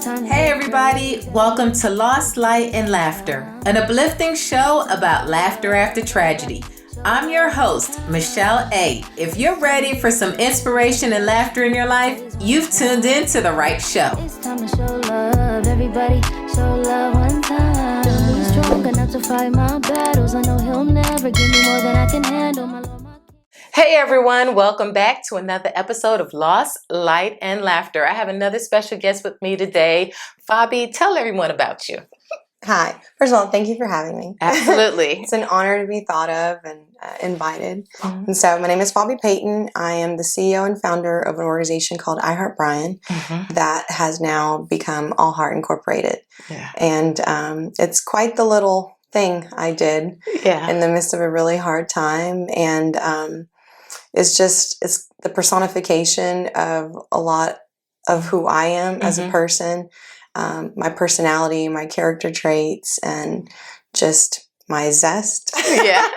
Hey everybody, welcome to Lost Light and Laughter, an uplifting show about laughter after tragedy. I'm your host, Michelle A. If you're ready for some inspiration and laughter in your life, you've tuned in to the right show. It's time to show love, everybody, show love one time. Feel me strong enough to fight my battles. I know he'll never give me more than I can handle. Hey everyone, welcome back to another episode of Lost, Light, and Laughter. I have another special guest with me today. Fabi, tell everyone about you. Hi. First of all, thank you for having me. Absolutely. It's an honor to be thought of and invited. Mm-hmm. And so my name is Fabi Payton. I am the CEO and founder of an organization called I Heart Brian that has now become All Heart Incorporated. Yeah. And it's quite the little thing I did in the midst of a really hard time. And it's the personification of a lot of who I am as a person. My personality, my character traits, and just my zest. Yeah.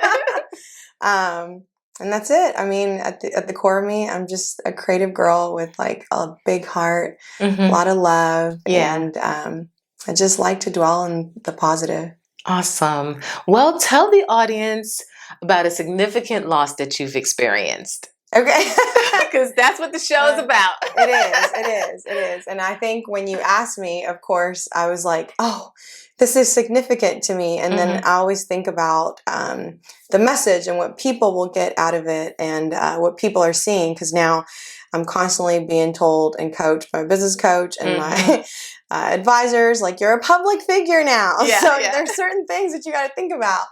And that's it. I mean, at the core of me, I'm just a creative girl with like a big heart, a lot of love, and I just like to dwell on the positive. Awesome. Well, tell the audience about a significant loss that you've experienced. Okay. Because that's what the show is about. It is. And I think when you asked me, of course, I was like, oh, this is significant to me. And then I always think about the message and what people will get out of it and what people are seeing. Because now I'm constantly being told and coached by a business coach and my advisors, like, you're a public figure now. So there's certain things that you got to think about.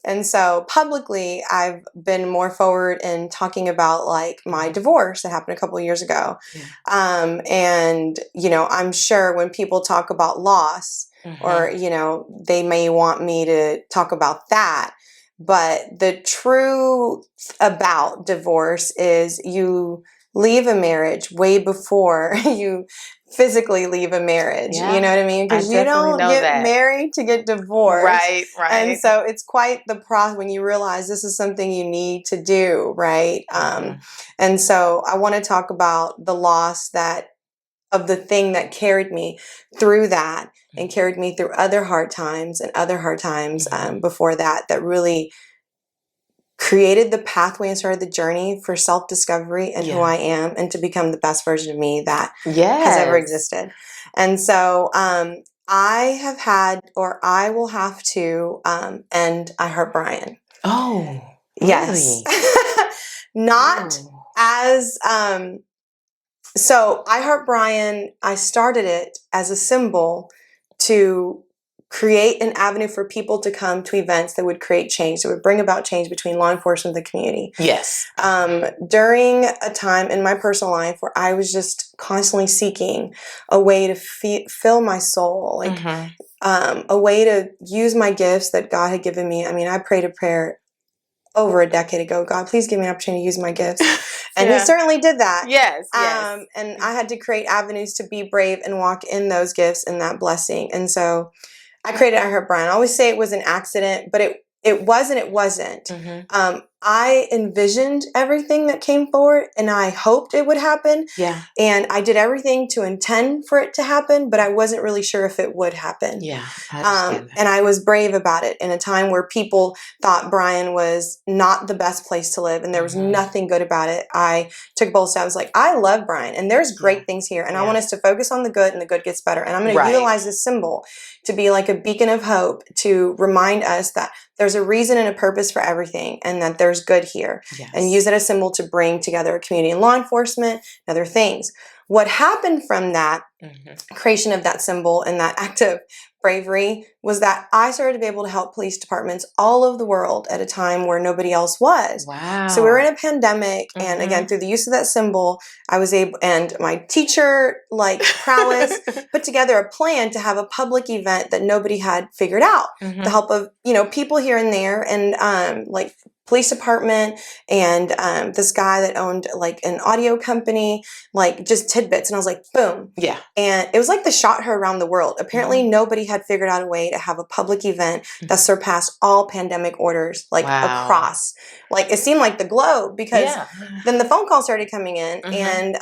And so publicly, I've been more forward in talking about like my divorce that happened a couple of years ago. And, you know, I'm sure when people talk about loss or, you know, they may want me to talk about that. But the truth about divorce is you leave a marriage way before you physically leave a marriage. You know what I mean? Because you don't get married to get divorced. Right. And so it's quite the process when you realize this is something you need to do, right? And so I want to talk about the loss of the thing that carried me through that and carried me through other hard times and other hard times before that really created the pathway and started the journey for self-discovery and who I am and to become the best version of me that has ever existed. And so I have had, or I will have to end I Heart Brian. Oh, yes. Really? Not as... So I Heart Brian, I started it as a symbol to create an avenue for people to come to events that would create change, that would bring about change between law enforcement and the community. Yes. During a time in my personal life where I was just constantly seeking a way to fill my soul, like a way to use my gifts that God had given me. I mean, I prayed a prayer over a decade ago, God, please give me an opportunity to use my gifts. And he certainly did that. Yes. And I had to create avenues to be brave and walk in those gifts and that blessing. And so I created I Heart Brian. I always say it was an accident, but it wasn't. I envisioned everything that came forward and I hoped it would happen. Yeah. And I did everything to intend for it to happen, but I wasn't really sure if it would happen. Yeah. And I was brave about it in a time where people thought Brian was not the best place to live and there was nothing good about it. I took bold steps. I was like, I love Brian and there's great things here. And I want us to focus on the good and the good gets better. And I'm going to utilize this symbol to be like a beacon of hope to remind us that there's a reason and a purpose for everything and that there's good here. And use it as a symbol to bring together a community and law enforcement and other things. What happened from that creation of that symbol and that act of bravery was that I started to be able to help police departments all over the world at a time where nobody else was. Wow. So we were in a pandemic and again, through the use of that symbol, I was able, and my teacher prowess put together a plan to have a public event that nobody had figured out. The help of, people here and there and police department and this guy that owned like an audio company, like just tidbits. And I was like, boom. Yeah. And it was like the shot heard around the world. Apparently nobody had figured out a way to have a public event that surpassed all pandemic orders, across. Like it seemed like the globe because then the phone calls started coming in. And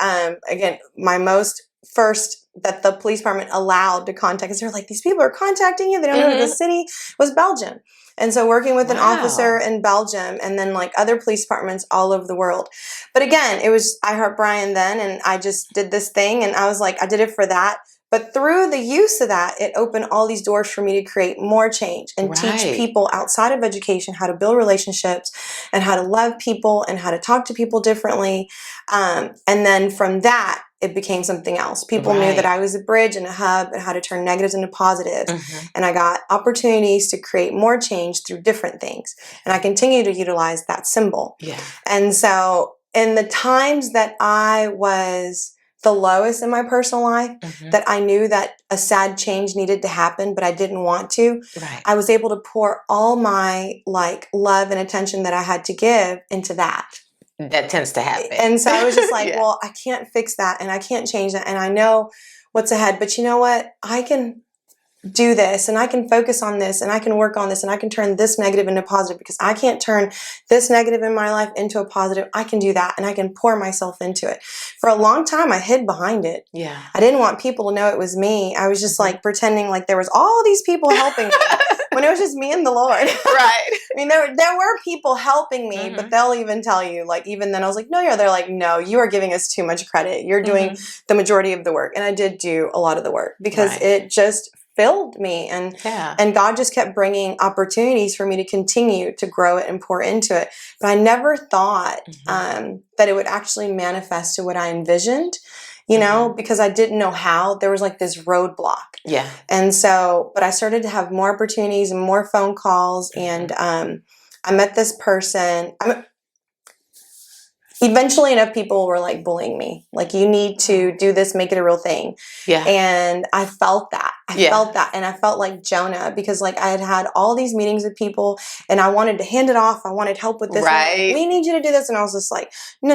again, my most first that the police department allowed to contact us. They're like, these people are contacting you. They don't know who the city was, Belgium. And so working with an officer in Belgium and then like other police departments all over the world. But again, it was I Heart Brian then, and I just did this thing, and I was like, I did it for that. But through the use of that, it opened all these doors for me to create more change and teach people outside of education how to build relationships and how to love people and how to talk to people differently. And then from that, it became something else. People knew that I was a bridge and a hub and how to turn negatives into positives. And I got opportunities to create more change through different things. And I continue to utilize that symbol. And so in the times that I was the lowest in my personal life, that I knew that a sad change needed to happen, but I didn't want to, I was able to pour all my like love and attention that I had to give into that. That tends to happen. And so I was just like, well, I can't fix that and I can't change that. And I know what's ahead, but you know what? I can do this and I can focus on this and I can work on this and I can turn this negative into positive, because I can't turn this negative in my life into a positive. I can do that and I can pour myself into it. For a long time, I hid behind it. I didn't want people to know it was me. I was just like pretending like there was all these people helping me when it was just me and the Lord. I mean, there were people helping me, but they'll even tell you, like, even then I was like, no, they're like, no, you are giving us too much credit. You're doing the majority of the work. And I did do a lot of the work because it just filled me, and God just kept bringing opportunities for me to continue to grow it and pour into it. But I never thought that it would actually manifest to what I envisioned, you know, because I didn't know how. There was like this roadblock. And so, but I started to have more opportunities and more phone calls, and I met this person. Eventually enough people were like bullying me. Like, you need to do this, make it a real thing. And I felt that. I felt that. And I felt like Jonah, because like I had had all these meetings with people and I wanted to hand it off. I wanted help with this. Like, we need you to do this. And I was just like, no.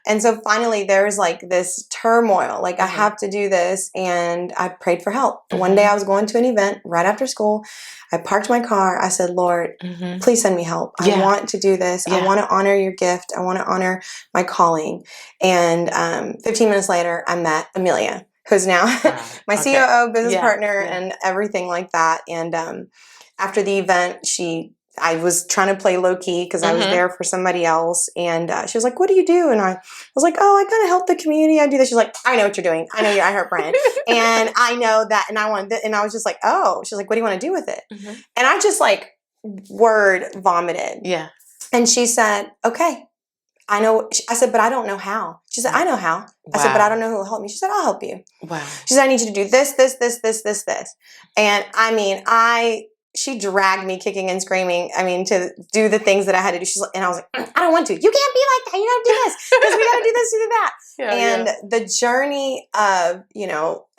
And so finally there was like this turmoil. Like, I have to do this. And I prayed for help. One day I was going to an event right after school. I parked my car. I said, Lord, please send me help. I want to do this. I want to honor your gift. I want to honor my calling. And 15 minutes later, I met Amelia, who's now my COO, business partner, and everything like that. And after the event, I was trying to play low key because I was there for somebody else. And she was like, what do you do? And I was like, oh, I kind of help the community. I do this. She's like, I know what you're doing. I know I Heart Brian. And I know that. And I want this. And I was just like, oh, she's like, what do you want to do with it? And I just like word vomited. And she said, okay, I know. I said, but I don't know how. She said, I know how. I said, but I don't know who will help me. She said, I'll help you. She said, I need you to do this. And I mean, she dragged me kicking and screaming, to do the things that I had to do. She's like, and I was like, I don't want to. You can't be like that. You got to do this because we got to do this, do that. The journey of,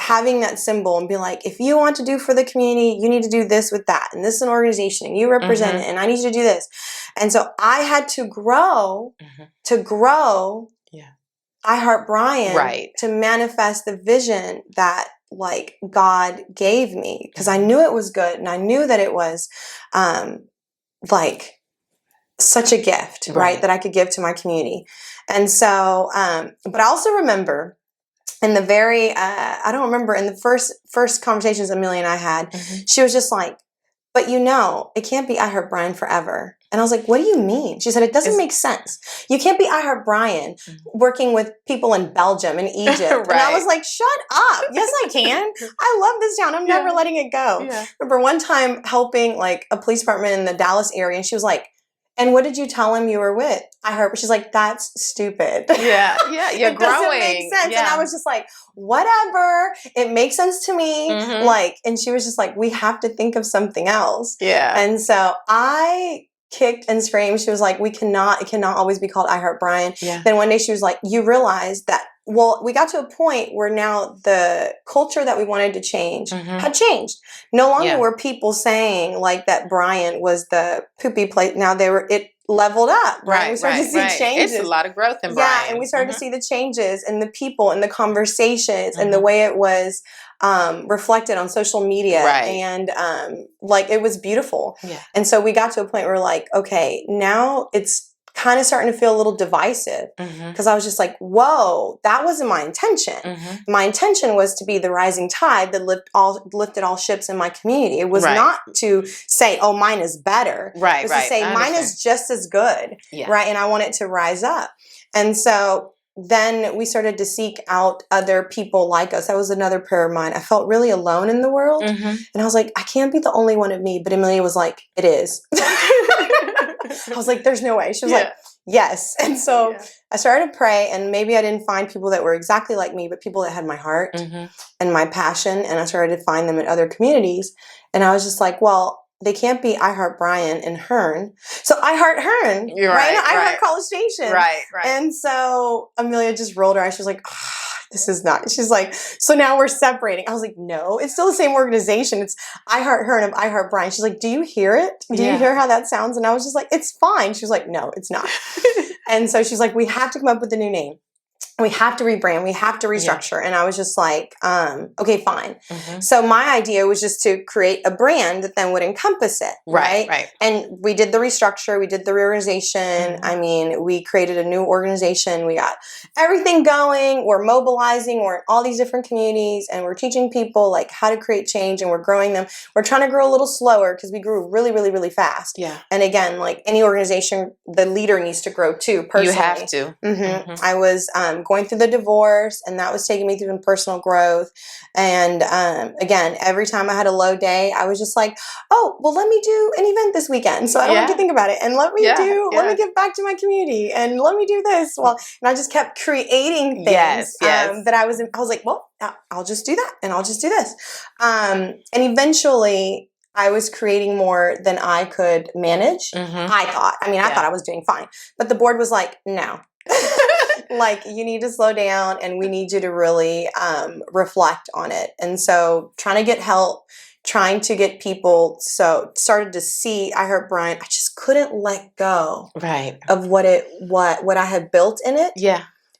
having that symbol and be like, if you want to do for the community, you need to do this with that. And this is an organization and you represent it and I need you to do this. And so I had to grow I Heart Brian to manifest the vision that like God gave me, because I knew it was good and I knew that it was like such a gift, right, that I could give to my community. And so, but I also remember in the very, I don't remember, in the first conversations Amelia and I had, she was just like, but it can't be I Heart Brian forever. And I was like, what do you mean? She said, it doesn't make sense. You can't be I Heart Brian working with people in Belgium and Egypt. And I was like, shut up. Yes, I can. I love this town. I'm never letting it go. Remember one time helping like a police department in the Dallas area, and she was like, and what did you tell him you were with? I heard. She's like, that's stupid. You're it growing. Doesn't make sense. And I was just like, whatever. It makes sense to me. Like, and she was just like, we have to think of something else. And so I kicked and screamed. She was like, it cannot always be called I Heart Brian. Then one day she was like, you realize that, well, we got to a point where now the culture that we wanted to change had changed. No longer were people saying like that Brian was the poopy place. Now it leveled up, right? We started to see changes. It's a lot of growth in Brian. And we started to see the changes and the people and the conversations and the way it was reflected on social media. And like, it was beautiful. And so we got to a point where like, okay, now it's kind of starting to feel a little divisive because I was just like, whoa, that wasn't my intention. My intention was to be the rising tide that lifted all ships in my community. It was not to say, oh, mine is better. It was to say mine is just as good, right? And I want it to rise up. And so then we started to seek out other people like us. That was another prayer of mine. I felt really alone in the world. And I was like, I can't be the only one of me. But Amelia was like, it is. I was like, there's no way. She was like, yes. And so I started to pray, and maybe I didn't find people that were exactly like me, but people that had my heart and my passion. And I started to find them in other communities. And I was just like, well, they can't be I Heart Bryan and Hearn. So I Heart Hearn, right? I Heart College Station. Right. And so Amelia just rolled her eyes. She was like, oh, this is not. She's like, so now we're separating. I was like, no, it's still the same organization. It's I Heart Hearn and I Heart Bryan. She's like, do you hear it? Do you hear how that sounds? And I was just like, it's fine. She was like, no, it's not. And so she's like, we have to come up with a new name. We have to rebrand. We have to restructure. And I was just like, okay, fine. So my idea was just to create a brand that then would encompass it. Right. And we did the restructure. We did the reorganization. I mean, we created a new organization. We got everything going. We're mobilizing. We're in all these different communities, and we're teaching people like how to create change, and we're growing them. We're trying to grow a little slower because we grew really, really, really fast. And again, like any organization, the leader needs to grow too, personally. You have to. I was going through the divorce, and that was taking me through some personal growth. And again, every time I had a low day, I was just like, oh, well, let me do an event this weekend so I don't have to think about it. And let me give back to my community, and let me do this. Well, and I just kept creating things that I was like, well, I'll just do that, and I'll just do this. And eventually I was creating more than I could manage. I thought I was doing fine, but the board was like, no. Like, you need to slow down, and we need you to really reflect on it. And so trying to get help, trying to get people, so started to see I Heart Bryan. I just couldn't let go of what I had built in it.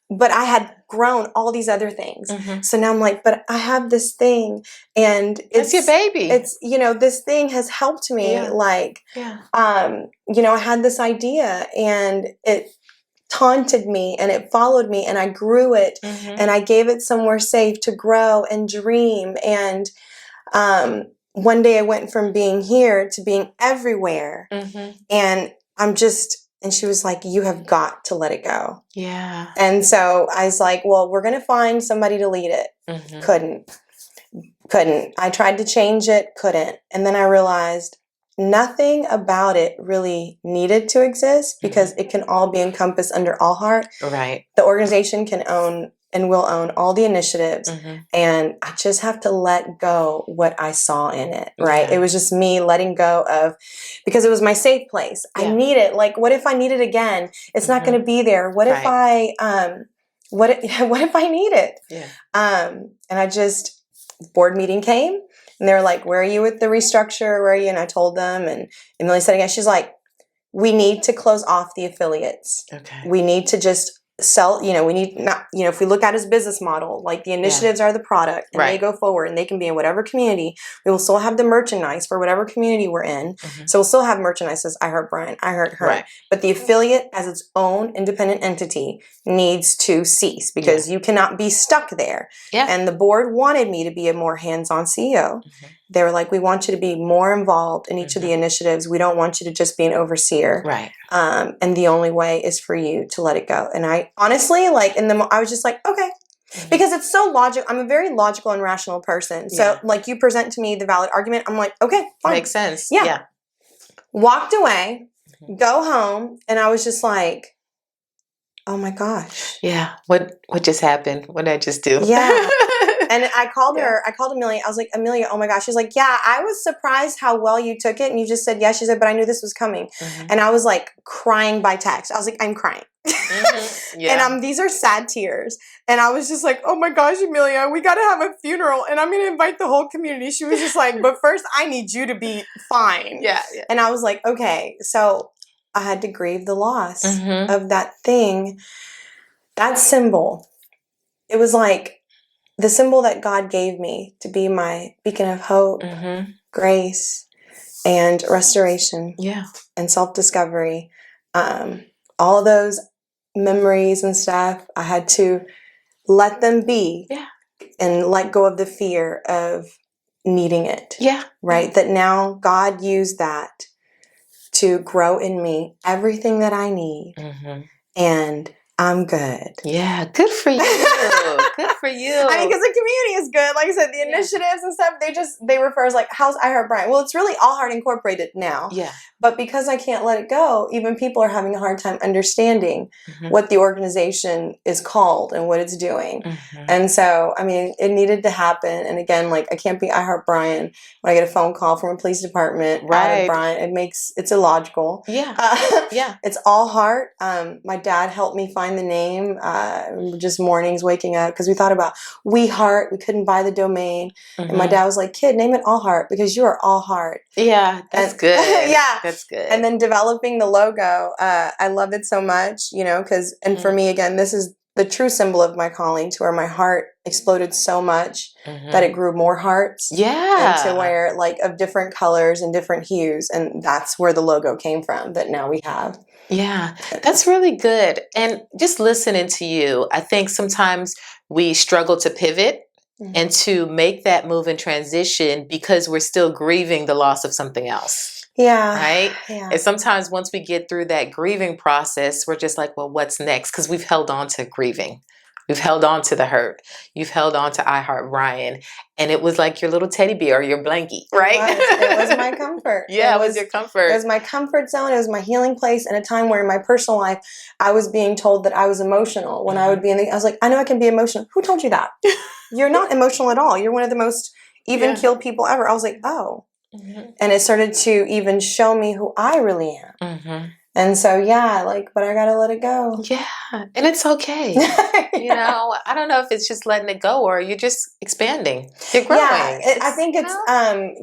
But I had grown all these other things. So now I'm like, but I have this thing, and it's your baby. It's, this thing has helped me. I had this idea, and it taunted me, and it followed me, and I grew it, and I gave it somewhere safe to grow and dream. And one day I went from being here to being everywhere. And and she was like, you have got to let it go. And so I was like, well, we're going to find somebody to lead it. Couldn't. I tried to change it. Couldn't. And then I realized nothing about it really needed to exist because it can all be encompassed under All Heart. The organization can own and will own all the initiatives. And I just have to let go what I saw in it, It was just me letting go of, because it was my safe place. I need it. Like, what if I need it again? It's not going to be there. What if I, what if I need it? And I just, board meeting came. And they were like, where are you with the restructure? Where are you? And I told them. And Emily said again, she's like, we need to close off the affiliates. We need to just sell, we need not, if we look at it as business model, like the initiatives are the product, and they go forward, and they can be in whatever community. We will still have the merchandise for whatever community we're in. So we'll still have merchandise as I Heart Bryan, I Heart Her. But the affiliate as its own independent entity needs to cease, because you cannot be stuck there. And the board wanted me to be a more hands-on CEO. They were like, we want you to be more involved in each of the initiatives. We don't want you to just be an overseer. And the only way is for you to let it go. And I honestly, I was just like, okay. Because it's so logical. I'm a very logical and rational person. So like, you present to me the valid argument, I'm like, okay, fine. Makes sense. Walked away, go home, and I was just like, oh my gosh. What just happened? What did I just do? And I called her, I called Amelia. I was like, Amelia, oh my gosh. She's like, yeah, I was surprised how well you took it. And you just said yes. She said, but I knew this was coming. And I was like crying by text. I was like, I'm crying. And these are sad tears. And I was just like, oh my gosh, Amelia, we got to have a funeral. And I'm going to invite the whole community. She was just like, but first I need you to be fine. And I was like, okay. So I had to grieve the loss of that thing, that symbol. It was like the symbol that God gave me to be my beacon of hope, grace, and restoration, and self-discovery. all those memories and stuff, I had to let them be and let go of the fear of needing it. Yeah. Right? That now God used that to grow in me everything that I need. And I'm good. Yeah, good for you. Good for you. I mean, because the community is good. Like I said, the initiatives and stuff, they refer as like, how's I Heart Brian? Well, it's really All Heart Incorporated now. Yeah. But because I can't let it go, even people are having a hard time understanding what the organization is called and what it's doing. And so, I mean, it needed to happen. And again, like, I can't be I Heart Brian when I get a phone call from a police department out of Brian. It's illogical. Yeah. It's All Heart. My dad helped me find the name, just mornings waking up, because we thought about We Heart. We couldn't buy the domain. And my dad was like, kid, name it All Heart because you are all heart. Yeah, that's good. Yeah. That's good. And then developing the logo, I love it so much, you know, because, and for me, again, this is the true symbol of my calling, to where my heart exploded so much that it grew more hearts. Yeah. And to where, like, of different colors and different hues. And that's where the logo came from that now we have. Yeah, that's really good. And just listening to you, I think sometimes we struggle to pivot and to make that move and transition because we're still grieving the loss of something else. Yeah. Right? Yeah. And sometimes once we get through that grieving process, we're just like, well, what's next? Because we've held on to grieving. We've held on to the hurt. You've held on to I Heart Brian. And it was like your little teddy bear or your blankie, right? It was my comfort. Yeah, it was your comfort. It was my comfort zone. It was my healing place in a time where in my personal life, I was being told that I was emotional. When I would be I was like, I know I can be emotional. Who told you that? You're not emotional at all. You're one of the most even-keeled people ever. I was like, oh. And it started to even show me who I really am. And so, yeah, like, but I got to let it go. Yeah. And it's okay. You know, I don't know if it's just letting it go or you're just expanding. You're growing. Yeah, I think it's,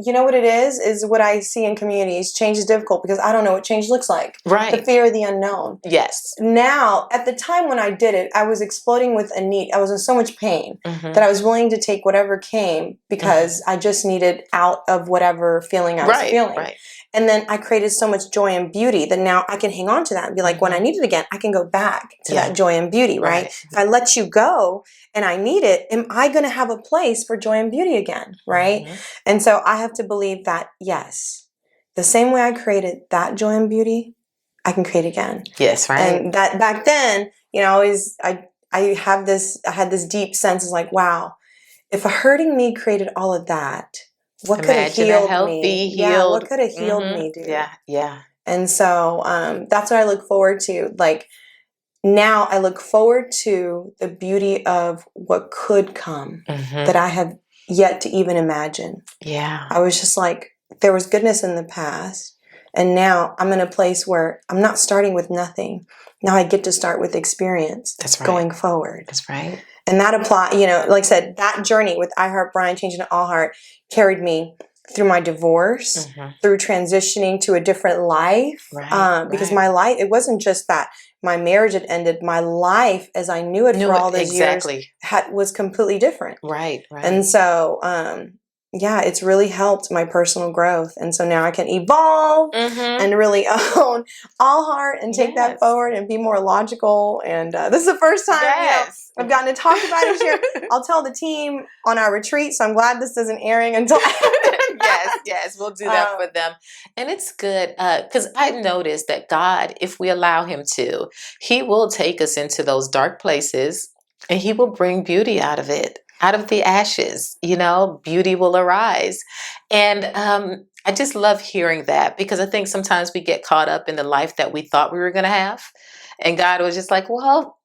you know what it is what I see in communities. Change is difficult because I don't know what change looks like. Right. The fear of the unknown. Yes. Now, at the time when I did it, I was exploding with a need. I was in so much pain that I was willing to take whatever came because I just needed out of whatever feeling I was feeling. Right. And then I created so much joy and beauty that now I can hang on to that and be like, when I need it again, I can go back to that joy and beauty, right? If I let you go and I need it, am I going to have a place for joy and beauty again, right? And so I have to believe that, yes, the same way I created that joy and beauty, I can create again. Yes, right. And that back then, you know, I had this deep sense of like, wow, if a hurting me created all of that, what could have healed me? Yeah, what could have healed me, dude? Yeah, yeah. And so that's what I look forward to. Like, now I look forward to the beauty of what could come that I have yet to even imagine. Yeah. I was just like, there was goodness in the past. And now I'm in a place where I'm not starting with nothing. Now I get to start with experience. That's right. Going forward. That's right. And that apply, you know, like I said, that journey with I Heart Brian, changing to All Heart, carried me through my divorce, through transitioning to a different life. Because my life, it wasn't just that my marriage had ended. My life, as I knew it for all those years, was completely different. Right. And so, yeah, it's really helped my personal growth. And so now I can evolve and really own All Heart and take that forward and be more logical. And this is the first time you know, I've gotten to talk about it here. I'll tell the team on our retreat. So I'm glad this isn't airing until Yes, we'll do that for them. And it's good because I noticed that God, if we allow him to, he will take us into those dark places and he will bring beauty out of it. Out of the ashes, you know, beauty will arise. And I just love hearing that because I think sometimes we get caught up in the life that we thought we were going to have. And God was just like, well,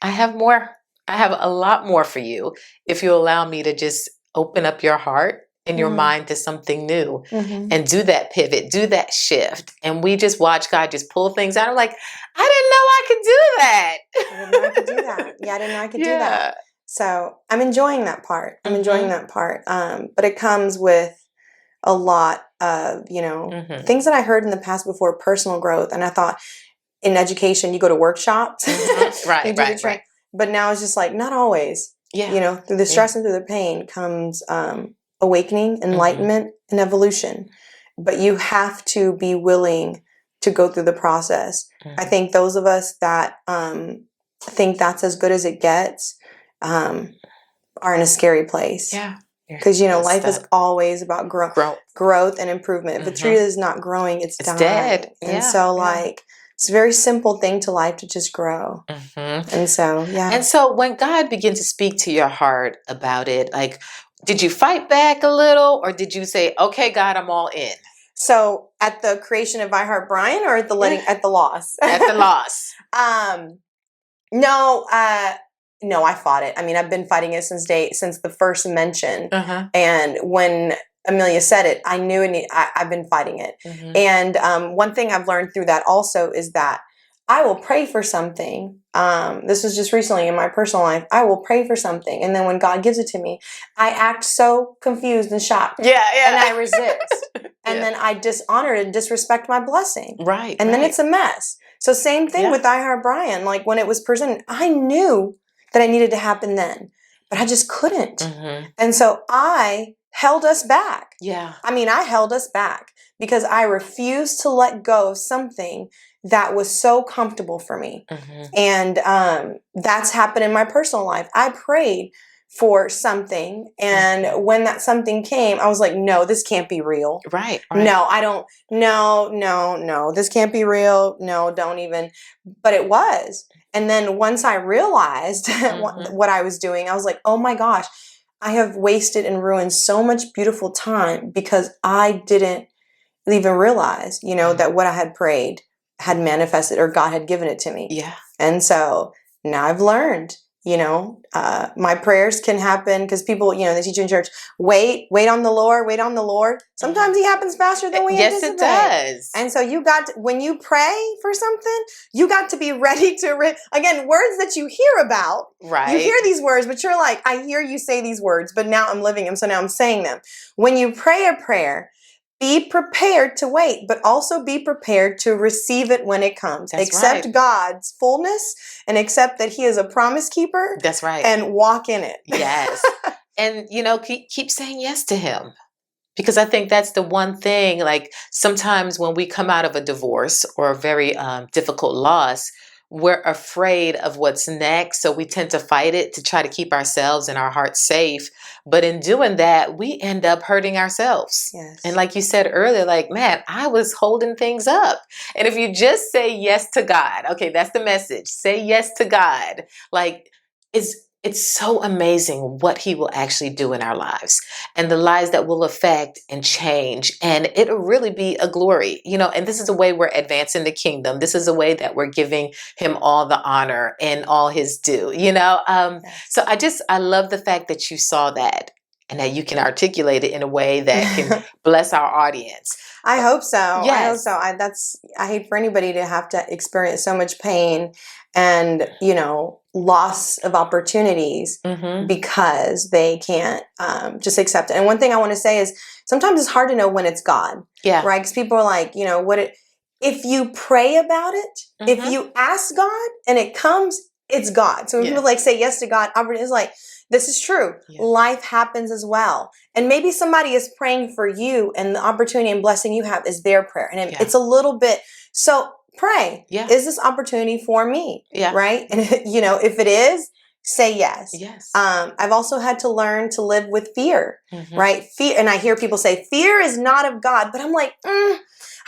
I have more. I have a lot more for you if you allow me to just open up your heart and your mind to something new and do that pivot, do that shift. And we just watch God just pull things out. I'm like, I didn't know I could do that. I didn't know I could do that. Yeah, I didn't know I could do that. So I'm enjoying that part. I'm enjoying that part. But it comes with a lot of, you know, things that I heard in the past before, personal growth. And I thought in education, you go to workshops. Right. But now it's just like, not always. Yeah. You know, through the stress and through the pain comes awakening, enlightenment, and evolution. But you have to be willing to go through the process. I think those of us that think that's as good as it gets are in a scary place. Yeah. Because, life is always about growth and improvement. If a tree is not growing, it's dying. Dead. And so, it's a very simple thing to life to just grow. And so, And so when God began to speak to your heart about it, like, did you fight back a little, or did you say, okay, God, I'm all in? So at the creation of I Heart Brian, or at the at the loss? At the loss. No, I fought it. I mean, I've been fighting it since the first mention. And when Amelia said it, I knew I've been fighting it. And one thing I've learned through that also is that I will pray for something. This was just recently in my personal life. I will pray for something. And then when God gives it to me, I act so confused and shocked. Yeah. And I resist. And then I dishonor and disrespect my blessing. Right. And then it's a mess. So same thing with I Heart Brian. Like when it was presented, I knew that I needed to happen then, but I just couldn't. And so I held us back. Yeah. I mean, I held us back because I refused to let go of something that was so comfortable for me. And that's happened in my personal life. I prayed for something, and when that something came, I was like, no, this can't be real. Right. No, I don't. No, this can't be real. No, don't even. But it was. And then once I realized what I was doing, I was like, oh my gosh, I have wasted and ruined so much beautiful time because I didn't even realize, that what I had prayed had manifested, or God had given it to me. Yeah. And so now I've learned, my prayers can happen because people, they teach you in church, wait on the Lord. Sometimes he happens faster than we anticipate. Yes, it does. And so when you pray for something, you got to be ready to, again, words that you hear about. Right. You hear these words, but you're like, I hear you say these words, but now I'm living them. So now I'm saying them. When you pray a prayer, be prepared to wait, but also be prepared to receive it when it comes. Accept God's fullness and accept that he is a promise keeper. That's right. And walk in it. Yes. And, keep saying yes to him. Because I think that's the one thing, like sometimes when we come out of a divorce or a very difficult loss, we're afraid of what's next. So we tend to fight it to try to keep ourselves and our hearts safe. But in doing that, we end up hurting ourselves. Yes. And like you said earlier, like, man, I was holding things up. And if you just say yes to God, okay, that's the message. Say yes to God. Like, it's so amazing what he will actually do in our lives and the lives that will affect and change. And it'll really be a glory, and this is a way we're advancing the kingdom. This is a way that we're giving him all the honor and all his due, So I love the fact that you saw that and that you can articulate it in a way that can bless our audience. I hope so. Yes. I hope so. I hate for anybody to have to experience so much pain and, loss of opportunities because they can't just accept it. And one thing I want to say is sometimes it's hard to know when it's God. Yeah. Right? Because people are like, if you pray about it, if you ask God and it comes, it's God. So when people say yes to God, it's like, this is true. Yeah. Life happens as well. And maybe somebody is praying for you and the opportunity and blessing you have is their prayer. And it's a little bit, so pray. Yeah. Is this opportunity for me? Yeah. Right? And if it is, say yes. Yes. I've also had to learn to live with fear, right? Fear. And I hear people say fear is not of God, but I'm like, I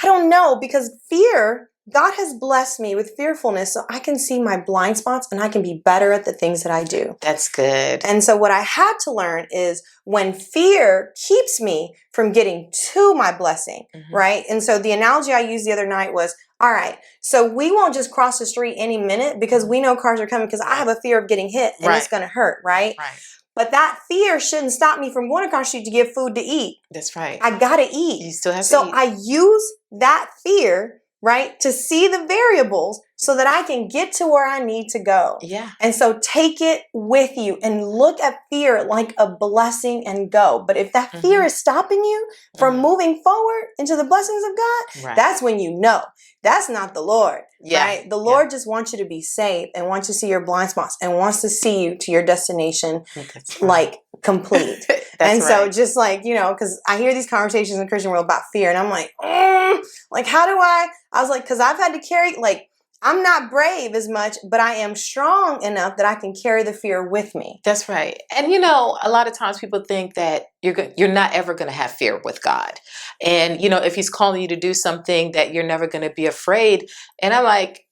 don't know, because fear, God has blessed me with fearfulness so I can see my blind spots and I can be better at the things that I do. That's good. And so what I had to learn is when fear keeps me from getting to my blessing, right? And so the analogy I used the other night was, all right, so we won't just cross the street any minute because we know cars are coming because I have a fear of getting hit and it's going to hurt, right? Right. But that fear shouldn't stop me from going across the street to get food to eat. That's right. I got to eat. You still have to eat. So I use that fear, right, to see the variables so that I can get to where I need to go. Yeah. And so take it with you and look at fear like a blessing and go. But if that fear is stopping you from moving forward into the blessings of God, that's when you know that's not the Lord. Yeah. Right? The Lord just wants you to be saved and wants to see your blind spots and wants to see you to your destination like complete. And so just like, because I hear these conversations in the Christian world about fear and I'm like, Like, how do I was like, because I've had to carry, like, I'm not brave as much, but I am strong enough that I can carry the fear with me. That's right. And a lot of times people think that you're not ever going to have fear with God. And if he's calling you to do something, that you're never going to be afraid. And I'm like,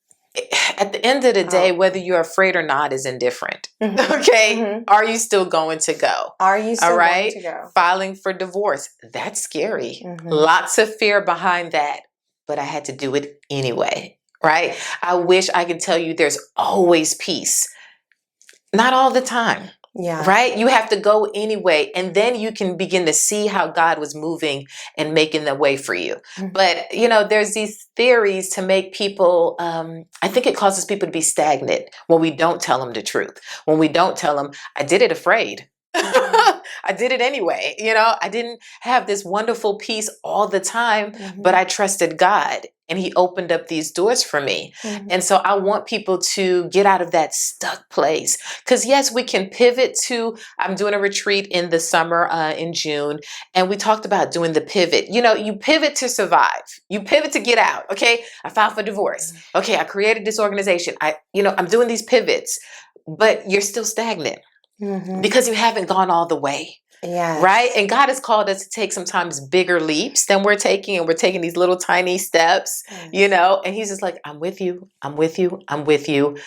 at the end of the day, whether you're afraid or not is indifferent. Okay? Are you still going to go? Are you still going to go? Filing for divorce. That's scary. Lots of fear behind that. But I had to do it anyway. Right? I wish I could tell you there's always peace. Not all the time. Yeah. Right? You have to go anyway. And then you can begin to see how God was moving and making the way for you. But, there's these theories to make people, I think it causes people to be stagnant when we don't tell them the truth. When we don't tell them, I did it afraid. I did it anyway. I didn't have this wonderful peace all the time, but I trusted God and he opened up these doors for me. And so I want people to get out of that stuck place. Because yes, we can pivot to, I'm doing a retreat in the summer in June. And we talked about doing the pivot. You pivot to survive. You pivot to get out. Okay. I filed for divorce. Okay. I created this organization. I'm doing these pivots, but you're still stagnant. Because you haven't gone all the way. Yeah. Right? And God has called us to take sometimes bigger leaps than we're taking. And we're taking these little tiny steps, and he's just like, I'm with you. I'm with you. I'm with you.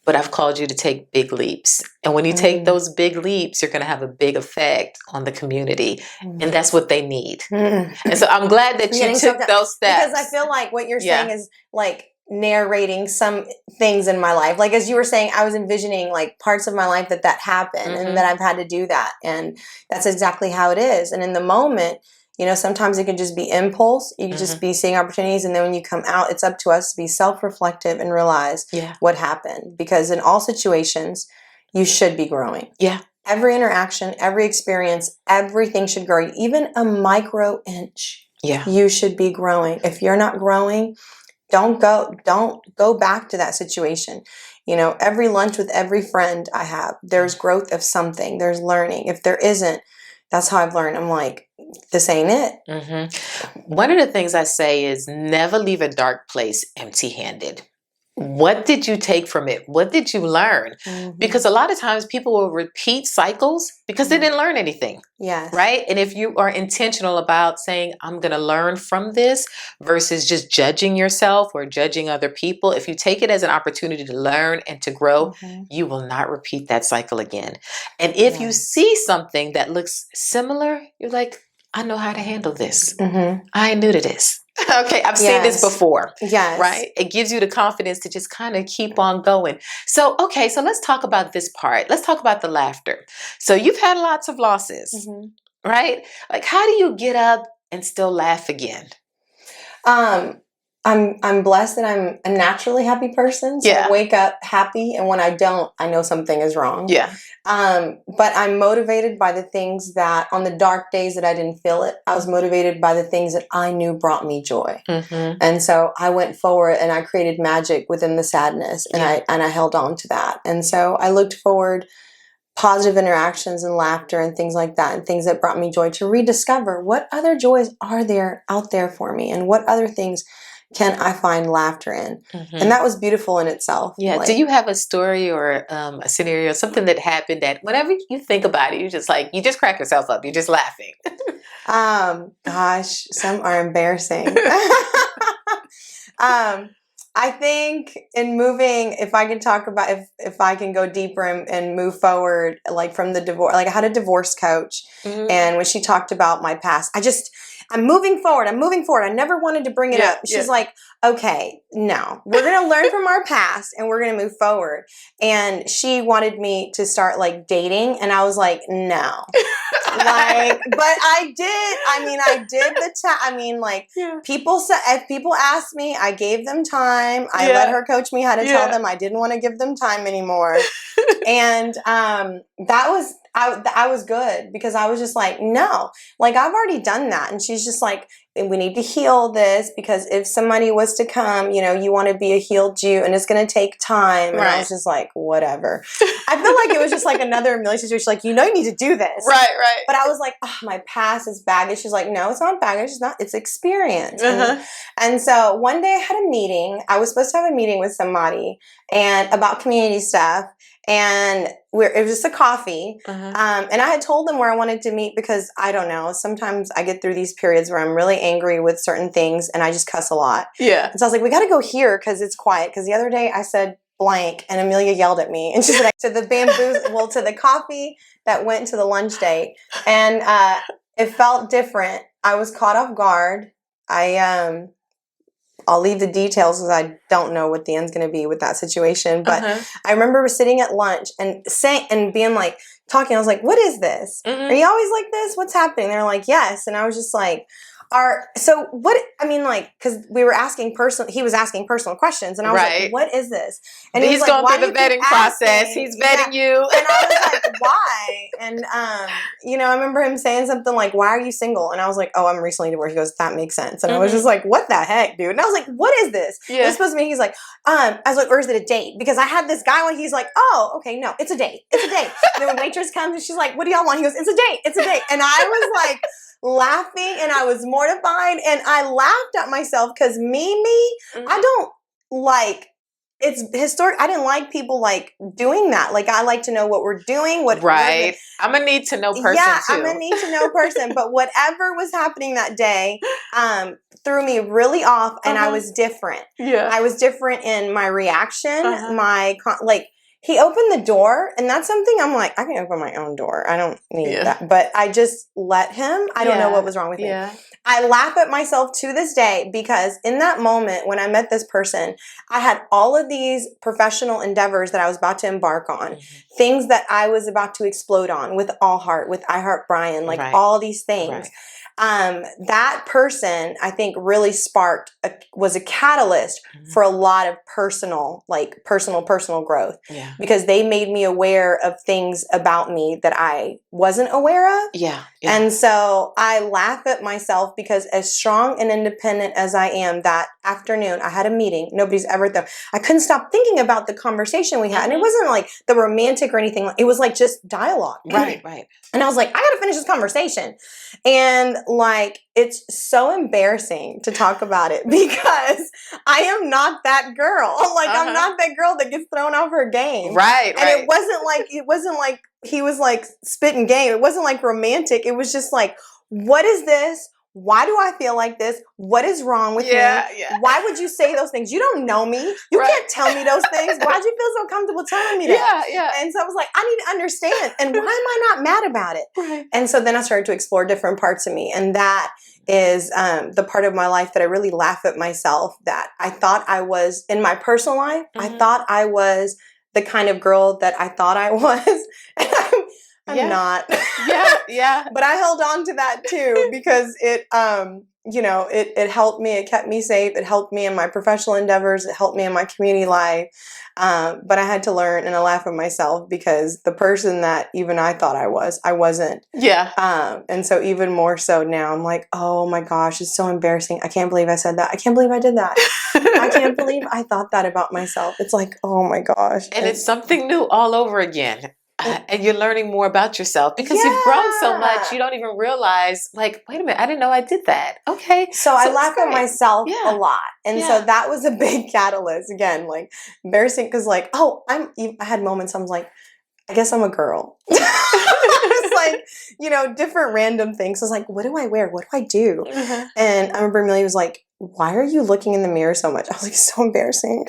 But I've called you to take big leaps. And when you take those big leaps, you're going to have a big effect on the community. And that's what they need. And so I'm glad that you took those steps. Because I feel like what you're saying is like narrating some things in my life. Like, as you were saying, I was envisioning like parts of my life that happened and that I've had to do that. And that's exactly how it is. And in the moment, sometimes it can just be impulse. You can just be seeing opportunities. And then when you come out, it's up to us to be self-reflective and realize what happened. Because in all situations, you should be growing. Yeah. Every interaction, every experience, everything should grow. Even a micro inch. Yeah. You should be growing. If you're not growing, don't go back to that situation. Every lunch with every friend I have, there's growth of something. There's learning. If there isn't, that's how I've learned. I'm like, this ain't it. One of the things I say is never leave a dark place empty-handed. What did you take from it? What did you learn? Because a lot of times people will repeat cycles because they didn't learn anything. Yes. Right? And if you are intentional about saying, I'm going to learn from this versus just judging yourself or judging other people, if you take it as an opportunity to learn and to grow, you will not repeat that cycle again. And if you see something that looks similar, you're like, I know how to handle this. I ain't new to this. Okay, I've seen this before. Yes. Right? It gives you the confidence to just kind of keep on going. So let's talk about this part. Let's talk about the laughter. So you've had lots of losses, right? Like, how do you get up and still laugh again? I'm blessed that I'm a naturally happy person. So I wake up happy, and when I don't, I know something is wrong. Yeah. But I'm motivated by the things that on the dark days that I didn't feel it, I was motivated by the things that I knew brought me joy. And so I went forward and I created magic within the sadness, and I held on to that. And so I looked forward, positive interactions and laughter and things like that, and things that brought me joy, to rediscover what other joys are there out there for me, and what other things can I find laughter in? And that was beautiful in itself. Yeah. Like, do you have a story or a scenario, something that happened that whenever you think about it, you just crack yourself up. You're just laughing. Gosh, some are embarrassing. I think in moving, if I can talk about, if I can go deeper and move forward, like from the divorce, like I had a divorce coach, and when she talked about my past, I'm moving forward. I never wanted to bring it up. She's like, okay, no, we're going to learn from our past and we're going to move forward. And she wanted me to start like dating. And I was like, no, but I did people said, if people asked me, I gave them time. I let her coach me how to tell them I didn't want to give them time anymore. And, I was good because I was just like, no, like I've already done that. And she's just like, we need to heal this because if somebody was to come, you know, you want to be a healed Jew and it's going to take time. And I was just like, whatever. I feel like it was just like another Amelia situation. Like, you know, you need to do this. Right. But I was like, oh, my past is baggage. She's like, no, it's not baggage. It's experience. And so one day I had a meeting. I was supposed to have a meeting with somebody and about community stuff. And it was just a coffee. And I had told them where I wanted to meet because I don't know. Sometimes I get through these periods where I'm really angry with certain things and I just cuss a lot. Yeah. And so I was like, we got to go here because it's quiet. Because the other day I said blank and Amelia yelled at me. And she said, to the to the coffee that went to the lunch date. And it felt different. I was caught off guard. I'll leave the details because I don't know what the end's going to be with that situation. But I remember sitting at lunch and being like, talking. I was like, what is this? Are you always like this? What's happening? They're like, yes. And I was just like, because he was asking personal questions. And I was like, what is this? And he's like, going through the vetting process. He's vetting you. And I was like, why? And, I remember him saying something like, why are you single? And I was like, oh, I'm recently divorced. He goes, that makes sense. And I was just like, what the heck, dude? And I was like, what is this? Yeah. It was supposed to be, he's like, I was like, or is it a date? Because I had this guy when he's like, oh, okay, no, it's a date. It's a date. And then when waitress comes and she's like, what do y'all want? He goes, it's a date. It's a date. And I was like, laughing and I was mortified and I laughed at myself because I don't like, it's historic. I didn't like people like doing that. Like I like to know what we're doing. I'm a need to know person too. I'm a need to know person. But whatever was happening that day threw me really off and I was different. Yeah. I was different in my reaction, he opened the door, and that's something I'm like, I can open my own door. I don't need that. But I just let him. I don't know what was wrong with me. I laugh at myself to this day because in that moment when I met this person, I had all of these professional endeavors that I was about to embark on, things that I was about to explode on with All Heart, with I Heart Brian, all these things. That person, I think, really was a catalyst for a lot of personal growth. Yeah. Because they made me aware of things about me that I wasn't aware of. Yeah. And so I laugh at myself because as strong and independent as I am, that afternoon I had a meeting. Nobody's ever there. I couldn't stop thinking about the conversation we had. And it wasn't like the romantic or anything. It was like just dialogue. Right. And I was like, I got to finish this conversation. And it's so embarrassing to talk about it because I am not that girl. I'm not that girl that gets thrown off her game. Right. And it wasn't like he was like spitting game. It wasn't like romantic. It was just like, what is this? Why do I feel like this? What is wrong with me? Yeah. Why would you say those things? You don't know me. You can't tell me those things. Why'd you feel so comfortable telling me that? Yeah. And so I was like, I need to understand. And why am I not mad about it? Right. And so then I started to explore different parts of me. And that is the part of my life that I really laugh at myself, that I thought I was, in my personal life, I thought I was the kind of girl that I thought I was. I'm not. Yeah. But I held on to that too because it helped me. It kept me safe. It helped me in my professional endeavors. It helped me in my community life. But I had to learn, and I laugh at myself because the person that even I thought I wasn't. Yeah. And so even more so now, I'm like, oh my gosh, it's so embarrassing. I can't believe I said that. I can't believe I did that. I can't believe I thought that about myself. It's like, oh my gosh. And it's something new all over again. And you're learning more about yourself because you've grown so much, you don't even realize, like, wait a minute, I didn't know I did that. Okay. So I laugh at myself a lot. And so that was a big catalyst. Again, like, embarrassing because, like, I had moments I was like, I guess I'm a girl. It's like, different random things. I was like, what do I wear? What do I do? And I remember Amelia was like, why are you looking in the mirror so much? I was like, so embarrassing.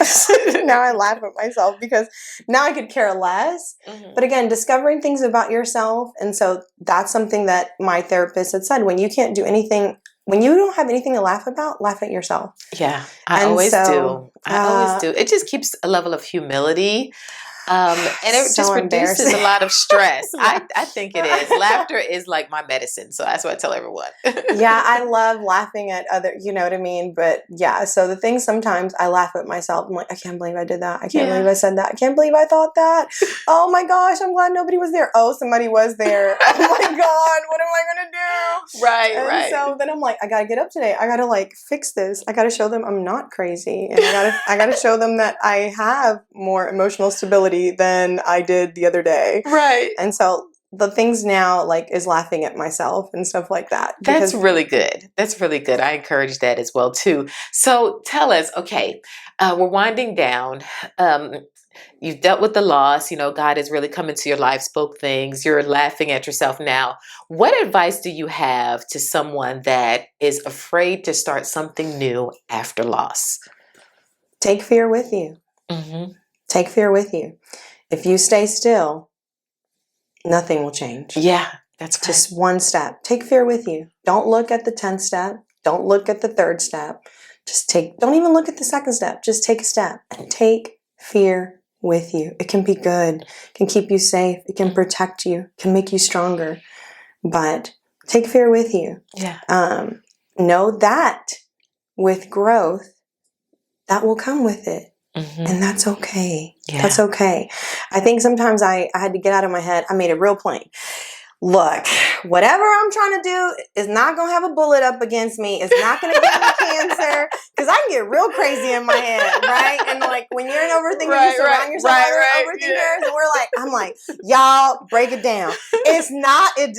Now I laugh at myself because now I could care less. But again, discovering things about yourself. And so that's something that my therapist had said, when you can't do anything, when you don't have anything to laugh about, laugh at yourself. Yeah, I always do. It just keeps a level of humility. And it So just reduces embarrassing. a lot of stress. Yeah. I think it is. Laughter is like my medicine. So that's what I tell everyone. Yeah, I love laughing at other, you know what I mean? But yeah, so the thing sometimes I laugh at myself. I'm like, I can't believe I did that. I can't believe I said that. I can't believe I thought that. Oh my gosh, I'm glad nobody was there. Oh, somebody was there. Oh my God, what am I going to do? Right. So then I'm like, I got to get up today. I got to like fix this. I got to show them I'm not crazy. And I got to show them that I have more emotional stability than I did the other day. Right. And so the things now like is laughing at myself and stuff like that. That's really good. That's really good. I encourage that as well too. So tell us, okay, we're winding down. You've dealt with the loss. You know, God has really come into your life, spoke things. You're laughing at yourself now. What advice do you have to someone that is afraid to start something new after loss? Take fear with you. Mm-hmm. Take fear with you. If you stay still, nothing will change. Yeah, that's right. Just one step. Take fear with you. Don't look at the 10th step. Don't look at the 3rd step. Don't even look at the 2nd step. Just take a step and take fear with you. It can be good. It can keep you safe. It can protect you. It can make you stronger. But take fear with you. Yeah. Know that with growth, that will come with it. Mm-hmm. And that's okay. Yeah. That's okay. I think sometimes I had to get out of my head. I made it real plain. Look, whatever I'm trying to do is not going to have a bullet up against me. It's not going to give me cancer. Because I can get real crazy in my head, right? And like when you're an overthinker, you surround yourself with other overthinkers. And I'm like, y'all break it down. It's not going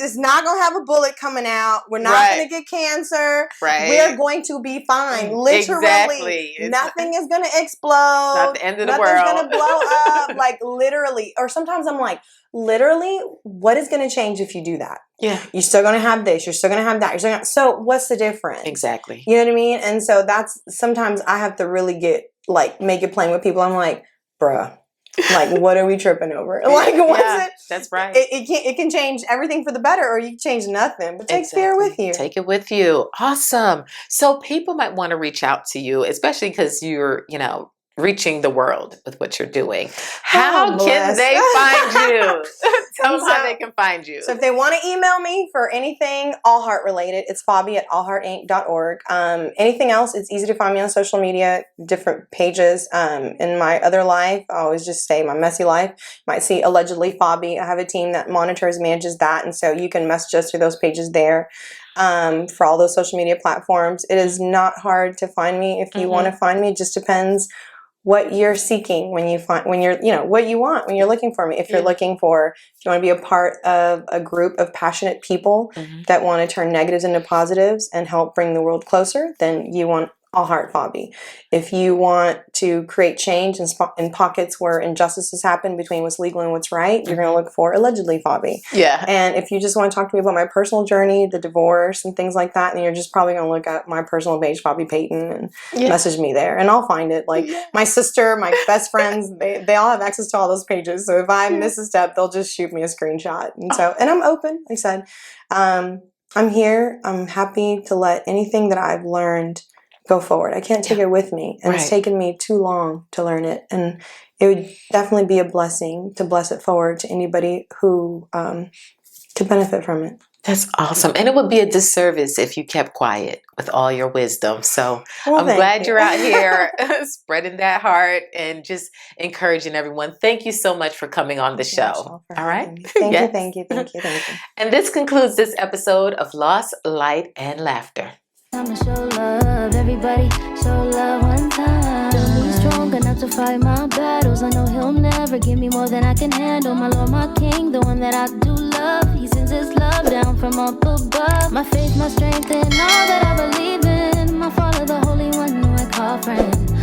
to have a bullet coming out. We're not going to get cancer. Right. We're going to be fine. Literally. Exactly. Nothing is going to explode. It's not the end of the world. Nothing's going to blow up. Like literally. Or sometimes I'm like, literally, what is going to change if you do that? Yeah. You're still going to have this. You're still going to have that. So what's the difference? Exactly. You know what I mean? And so that's sometimes I have to really make it plain with people. I'm like, bruh, like, what are we tripping over? Like, what's it? That's right. It can change everything for the better, or you can change nothing. But take fear with you. Take it with you. Awesome. So people might want to reach out to you, especially because you're, reaching the world with what you're doing. How can they find you? Tell them how they can find you. So if they want to email me for anything all heart related, it's Fabi@allheartinc.org. Anything else, it's easy to find me on social media, different pages. In my other life, I always just say my messy life. You might see allegedly Fabi. I have a team that manages that. And so you can message us through those pages there. For all those social media platforms. It is not hard to find me. If you want to find me, it just depends what you're seeking when you're what you want when you're looking for me. If you want to be a part of a group of passionate people that want to turn negatives into positives and help bring the world closer, then you want All Heart Fabi. If you want to create change in pockets where injustices happen between what's legal and what's right, you're going to look for Allegedly Fabi. Yeah. And if you just want to talk to me about my personal journey, the divorce and things like that, then you're just probably going to look at my personal page, Fabi Payton, and message me there, and I'll find it. Like my sister, my best friends, they all have access to all those pages. So if I miss a step, they'll just shoot me a screenshot. And I'm open. Like I said, I'm here. I'm happy to let anything that I've learned go forward. I can't take it with me. And it's taken me too long to learn it. And it would definitely be a blessing to bless it forward to anybody who could benefit from it. That's awesome. And it would be a disservice if you kept quiet with all your wisdom. So I'm glad you're out here spreading that heart and just encouraging everyone. Thank you so much for coming on the show. All right. Thank you. And this concludes this episode of Lost, Light, and Laughter. I'ma show love, everybody, show love one time. Feel me strong enough to fight my battles. I know he'll never give me more than I can handle. My Lord, my King, the one that I do love. He sends his love down from up above. My faith, my strength, and all that I believe in. My Father, the Holy One, who I call friend.